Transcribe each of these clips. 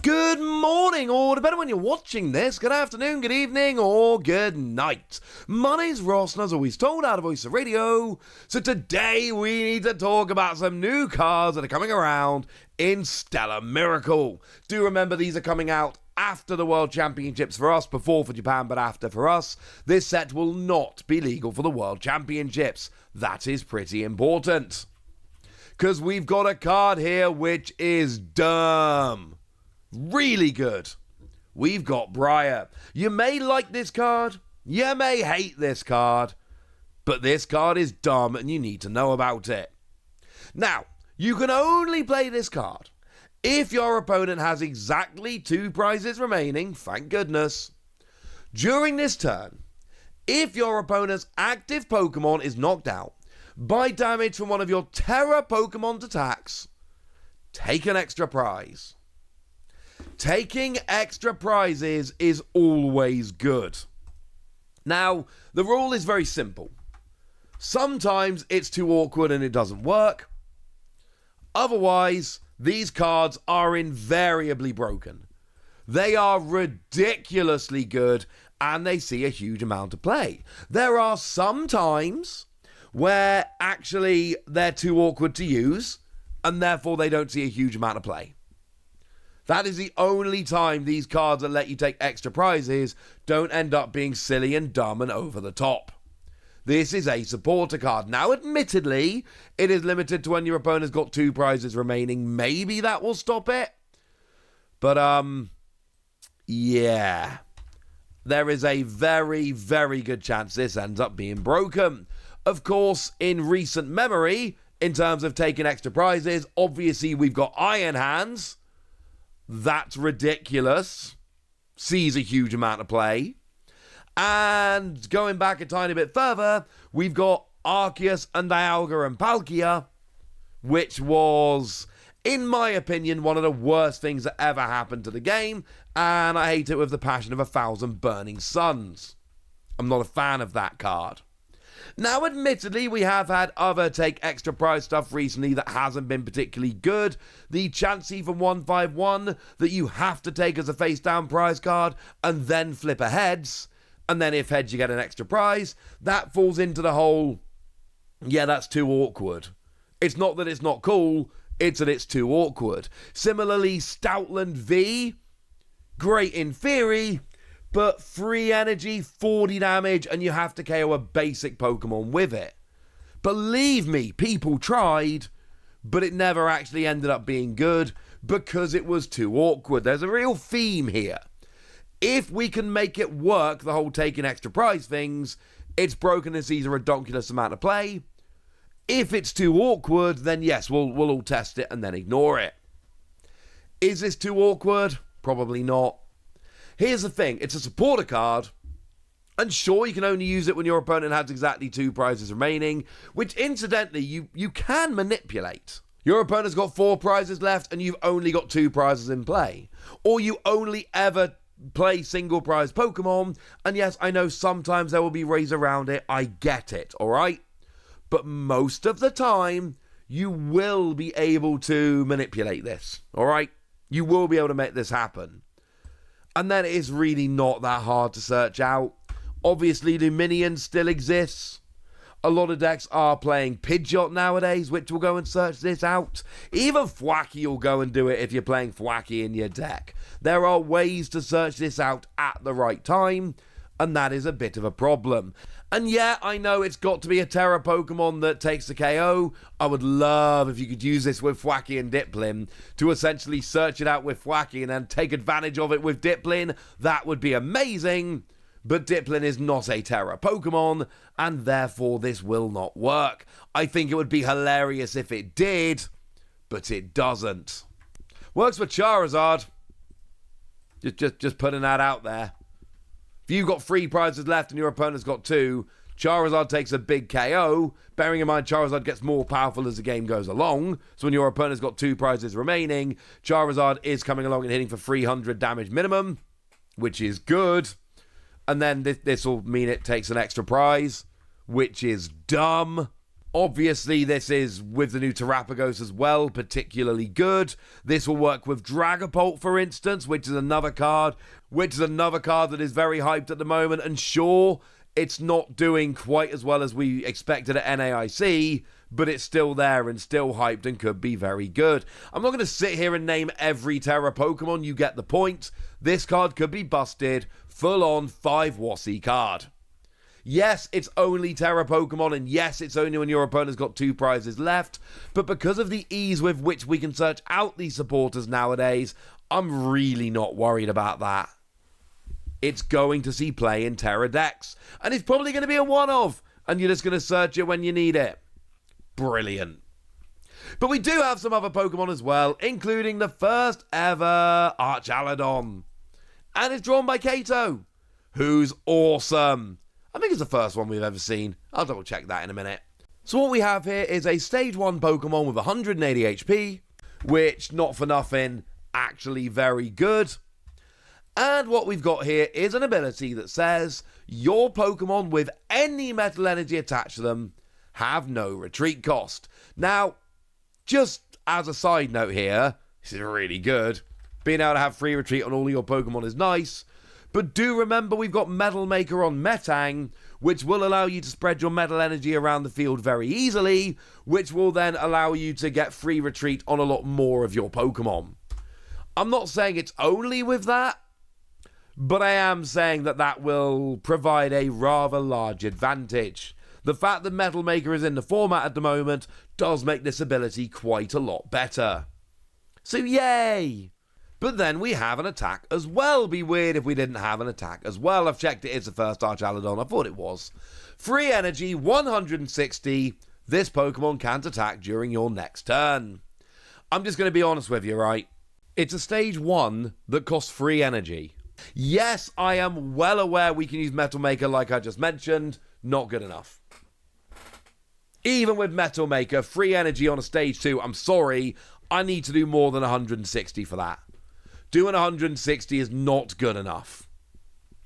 Good morning, or depending when you're watching this, good afternoon, good evening, or good night. My name's Ross, and as always told, out of Voice of Radio. So today we need to talk about some new cards that are coming around in Stellar Miracle. Do remember these are coming out after the World Championships for us, before for Japan, but after for us. This set will not be legal for the World Championships. That is pretty important. Because we've got a card here which is dumb. Really good. We've got Briar. You may like this card, you may hate this card, but this card is dumb and you need to know about it. Now, you can only play this card if your opponent has exactly 2 prizes remaining, thank goodness. During this turn, if your opponent's active Pokemon is knocked out by damage from one of your Terra Pokemon's attacks, take an extra prize. Taking extra prizes is always good. Now, the rule is very simple. Sometimes it's too awkward and it doesn't work. Otherwise, these cards are invariably broken. They are ridiculously good and they see a huge amount of play. There are some times where actually they're too awkward to use and therefore they don't see a huge amount of play. That is the only time these cards that let you take extra prizes don't end up being silly and dumb and over the top. This is a supporter card. Now, admittedly, it is limited to when your opponent's got 2 prizes remaining. Maybe that will stop it. But, yeah. There is a very, very good chance this ends up being broken. Of course, in recent memory, in terms of taking extra prizes, obviously we've got Iron Hands. That's ridiculous. Sees a huge amount of play. And going back a tiny bit further, we've got Arceus and Dialga and Palkia, which was, in my opinion, one of the worst things that ever happened to the game, and I hate it with the passion of 1,000 burning suns. I'm not a fan of that card. Now, admittedly, we have had other take extra prize stuff recently that hasn't been particularly good. The Chansey from 151 that you have to take as a face down prize card and then flip a heads. And then if heads you get an extra prize. That falls into the whole, yeah, that's too awkward. It's not that it's not cool, it's that it's too awkward. Similarly, Stoutland V, great in theory, but 3 energy, 40 damage, and you have to KO a basic Pokemon with it. Believe me, people tried, but it never actually ended up being good because it was too awkward. There's a real theme here. If we can make it work, the whole taking extra prize things, it's broken and sees a ridiculous amount of play. If it's too awkward, then yes, we'll all test it and then ignore it. Is this too awkward? Probably not. Here's the thing, it's a supporter card, and sure, you can only use it when your opponent has exactly 2 prizes remaining, which incidentally, you can manipulate. Your opponent's got 4 prizes left, and you've only got 2 prizes in play. Or you only ever play single prize Pokemon, and yes, I know sometimes there will be ways around it, I get it, alright? But most of the time, you will be able to manipulate this, alright? You will be able to make this happen. And then it is really not that hard to search out. Obviously, Luminion still exists. A lot of decks are playing Pidgeot nowadays, which will go and search this out. Even Thwackey will go and do it if you're playing Thwackey in your deck. There are ways to search this out at the right time, and that is a bit of a problem. And yeah, I know it's got to be a Terra Pokemon that takes the KO. I would love if you could use this with Thwackey and Dipplin to essentially search it out with Thwackey and then take advantage of it with Dipplin. That would be amazing. But Dipplin is not a Terra Pokemon, and therefore this will not work. I think it would be hilarious if it did, but it doesn't. Works for Charizard. Just putting that out there. If you've got 3 prizes left and your opponent's got 2, Charizard takes a big KO. Bearing in mind, Charizard gets more powerful as the game goes along. So when your opponent's got 2 prizes remaining, Charizard is coming along and hitting for 300 damage minimum, which is good. And then this will mean it takes an extra prize, which is dumb. Obviously, this is with the new Terrapagos as well, particularly good. This will work with Dragapult, for instance, which is another card that is very hyped at the moment. And sure, it's not doing quite as well as we expected at NAIC, but it's still there and still hyped and could be very good. I'm not going to sit here and name every Terra Pokemon, you get the point. This card could be busted, full-on 5 Wassy card. Yes, it's only Terra Pokemon, and yes, it's only when your opponent's got 2 prizes left, but because of the ease with which we can search out these supporters nowadays, I'm really not worried about that. It's going to see play in Terra decks, and it's probably going to be a one-off, and you're just going to search it when you need it. Brilliant. But we do have some other Pokemon as well, including the first ever Archaladon. And it's drawn by Kato, who's awesome. I think it's the first one we've ever seen. I'll double check that in a minute. So what we have here is a Stage 1 Pokemon with 180 HP, which, not for nothing, actually very good. And what we've got here is an ability that says, your Pokemon with any metal energy attached to them have no retreat cost. Now, just as a side note here, this is really good. Being able to have free retreat on all your Pokemon is nice. But do remember we've got Metal Maker on Metang, which will allow you to spread your metal energy around the field very easily, which will then allow you to get free retreat on a lot more of your Pokemon. I'm not saying it's only with that, but I am saying that that will provide a rather large advantage. The fact that Metal Maker is in the format at the moment does make this ability quite a lot better. So yay! But then we have an attack as well. Be weird if we didn't have an attack as well. I've checked, it is the first Archaladon. I thought it was. Free energy, 160. This Pokemon can't attack during your next turn. I'm just going to be honest with you, right? It's a Stage 1 that costs free energy. Yes, I am well aware we can use Metal Maker like I just mentioned. Not good enough. Even with Metal Maker, free energy on a Stage 2, I'm sorry, I need to do more than 160 for that. Doing 160 is not good enough.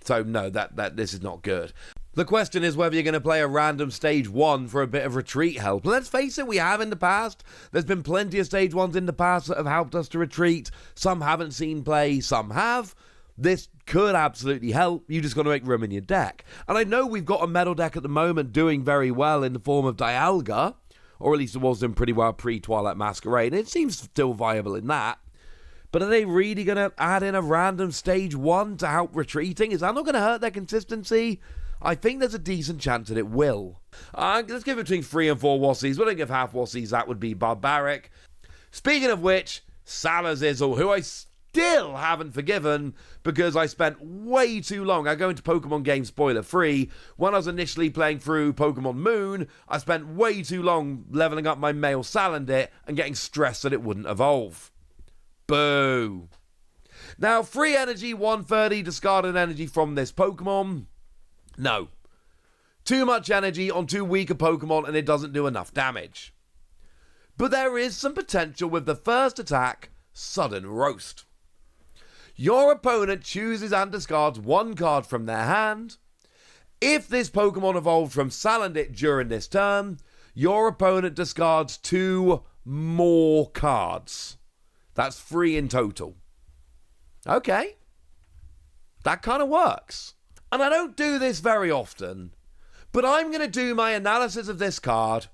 So no, this is not good. The question is whether you're going to play a random Stage 1 for a bit of retreat help. Let's face it, we have in the past. There's been plenty of Stage 1s in the past that have helped us to retreat. Some haven't seen play, some have. This could absolutely help. You just got to make room in your deck. And I know we've got a metal deck at the moment doing very well in the form of Dialga, or at least it was doing pretty well pre-Twilight Masquerade, and it seems still viable in that. But are they really going to add in a random Stage 1 to help retreating? Is that not going to hurt their consistency? I think there's a decent chance that it will. Let's give it between 3 and 4 Wassies. We don't give half Wassies. That would be barbaric. Speaking of which, Salazizzle, who I still haven't forgiven because I spent way too long. I go into Pokemon game spoiler free. When I was initially playing through Pokemon Moon, I spent way too long leveling up my male Salandit and getting stressed that it wouldn't evolve. Boo. Now, free energy, 130, discarded energy from this Pokemon. No. Too much energy on too weak a Pokemon and it doesn't do enough damage. But there is some potential with the first attack, Sudden Roast. Your opponent chooses and discards 1 card from their hand. If this Pokemon evolved from Salandit during this turn, your opponent discards 2 more cards. That's 3 in total. Okay. That kind of works. And I don't do this very often, but I'm going to do my analysis of this card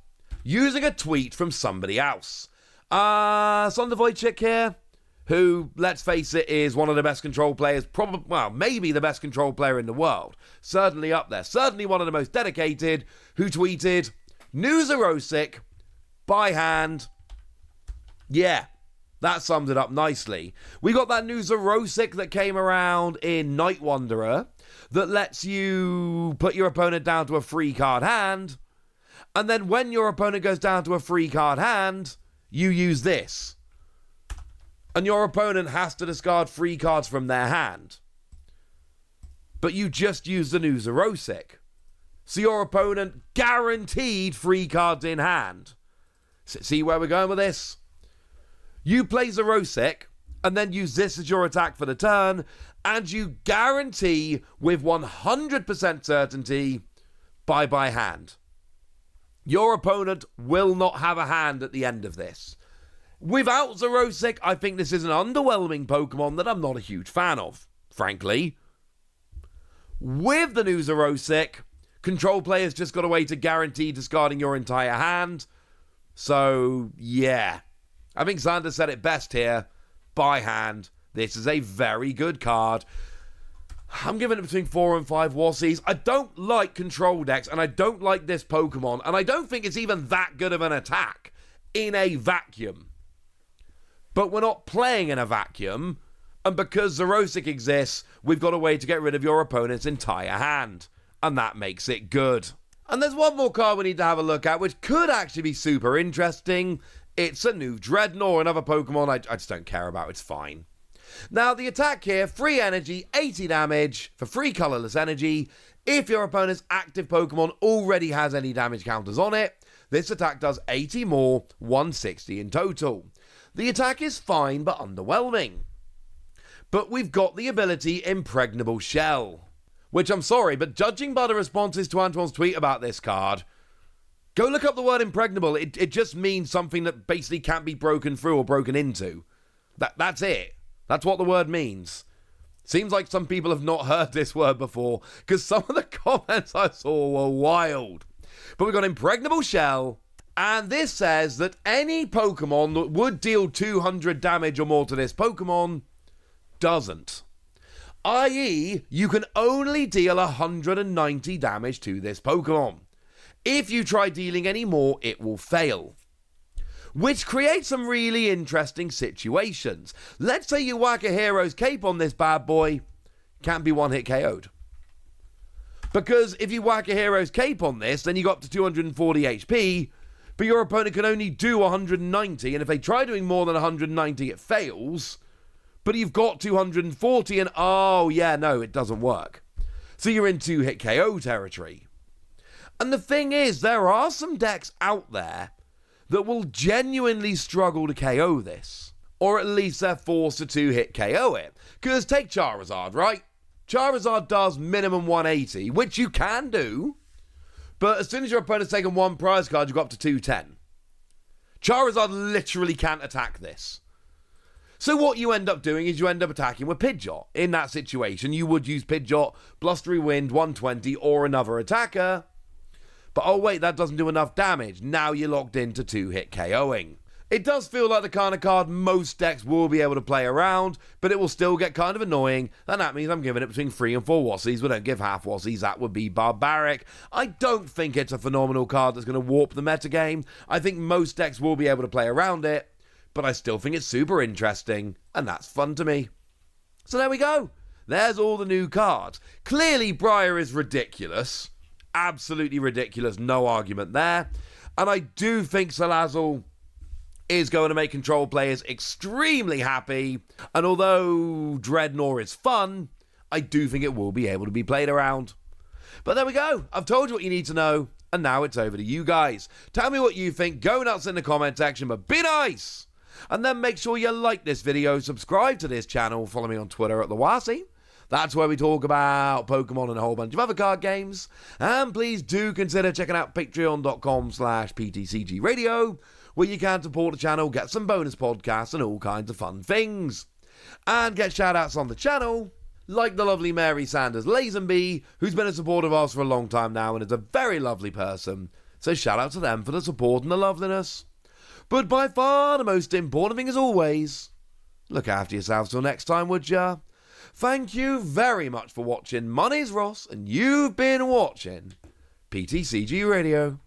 using a tweet from somebody else. Sonder Wojcik here, who, let's face it, is one of the best control players, maybe the best control player in the world. Certainly up there. Certainly one of the most dedicated, who tweeted, Nuzarosic, by hand. Yeah. That sums it up nicely. We got that new Zerosic that came around in Night Wanderer that lets you put your opponent down to a free card hand, and then when your opponent goes down to a free card hand, you use this. And your opponent has to discard 3 cards from their hand. But you just use the new Zerosic. So your opponent guaranteed 3 cards in hand. See where we're going with this? You play Zerosic, and then use this as your attack for the turn, and you guarantee with 100% certainty, bye-bye hand. Your opponent will not have a hand at the end of this. Without Xerosic, I think this is an underwhelming Pokemon that I'm not a huge fan of, frankly. With the new Xerosic, control players just got a way to guarantee discarding your entire hand. So, yeah. I think Xander said it best here. By hand, this is a very good card. I'm giving it between 4 and 5 Wassies. I don't like control decks, and I don't like this Pokemon, and I don't think it's even that good of an attack in a vacuum. But we're not playing in a vacuum, and because Xerosic exists, we've got a way to get rid of your opponent's entire hand, and that makes it good. And there's one more card we need to have a look at, which could actually be super interesting. It's a new Dreadnought, another Pokemon I just don't care about, it's fine. Now, the attack here, free energy, 80 damage for free colorless energy. If your opponent's active Pokemon already has any damage counters on it, this attack does 80 more, 160 in total. The attack is fine but underwhelming. But we've got the ability Impregnable Shell, which I'm sorry, but judging by the responses to Antoine's tweet about this card, go look up the word impregnable. It just means something that basically can't be broken through or broken into. That's it. That's what the word means. Seems like some people have not heard this word before, because some of the comments I saw were wild. But we've got Impregnable Shell, and this says that any Pokemon that would deal 200 damage or more to this Pokemon doesn't. I.e., you can only deal 190 damage to this Pokemon. If you try dealing any more, it will fail. Which creates some really interesting situations. Let's say you whack a Hero's Cape on this bad boy, can't be one-hit KO'd. Because if you whack a Hero's Cape on this, then you got up to 240 HP, but your opponent can only do 190, and if they try doing more than 190, it fails. But you've got 240, and oh yeah, no, it doesn't work. So you're in 2-hit KO territory. And the thing is, there are some decks out there that will genuinely struggle to KO this. Or at least they're forced to 2-hit KO it. Because take Charizard, right? Charizard does minimum 180, which you can do. But as soon as your opponent's taken one prize card, you go up to 210. Charizard literally can't attack this. So what you end up doing is you end up attacking with Pidgeot. In that situation, you would use Pidgeot, Blustery Wind, 120, or another attacker. But oh wait, that doesn't do enough damage. Now you're locked into 2-hit KOing. It does feel like the kind of card most decks will be able to play around, but it will still get kind of annoying, and that means I'm giving it between 3 and 4 Wassies. We don't give half Wassies, that would be barbaric. I don't think it's a phenomenal card that's going to warp the metagame. I think most decks will be able to play around it, but I still think it's super interesting, and that's fun to me. So there we go. There's all the new cards. Clearly, Briar is ridiculous. Absolutely ridiculous, no argument there. And I do think Salazzle is going to make control players extremely happy. And although Dreadnought is fun, I do think it will be able to be played around. But there we go. I've told you what you need to know. And now it's over to you guys. Tell me what you think. Go nuts in the comment section, but be nice. And then make sure you like this video, subscribe to this channel, follow me on Twitter at The Wasi. That's where we talk about Pokemon and a whole bunch of other card games. And please do consider checking out patreon.com/PTCG Radio, where you can support the channel, get some bonus podcasts and all kinds of fun things. And get shout-outs on the channel, like the lovely Mary Sanders Lazenby, who's been a supporter of ours for a long time now and is a very lovely person. So shout out to them for the support and the loveliness. But by far the most important thing as always, look after yourselves till next time, would ya? Thank you very much for watching. My name's Ross, and you've been watching PTCG Radio.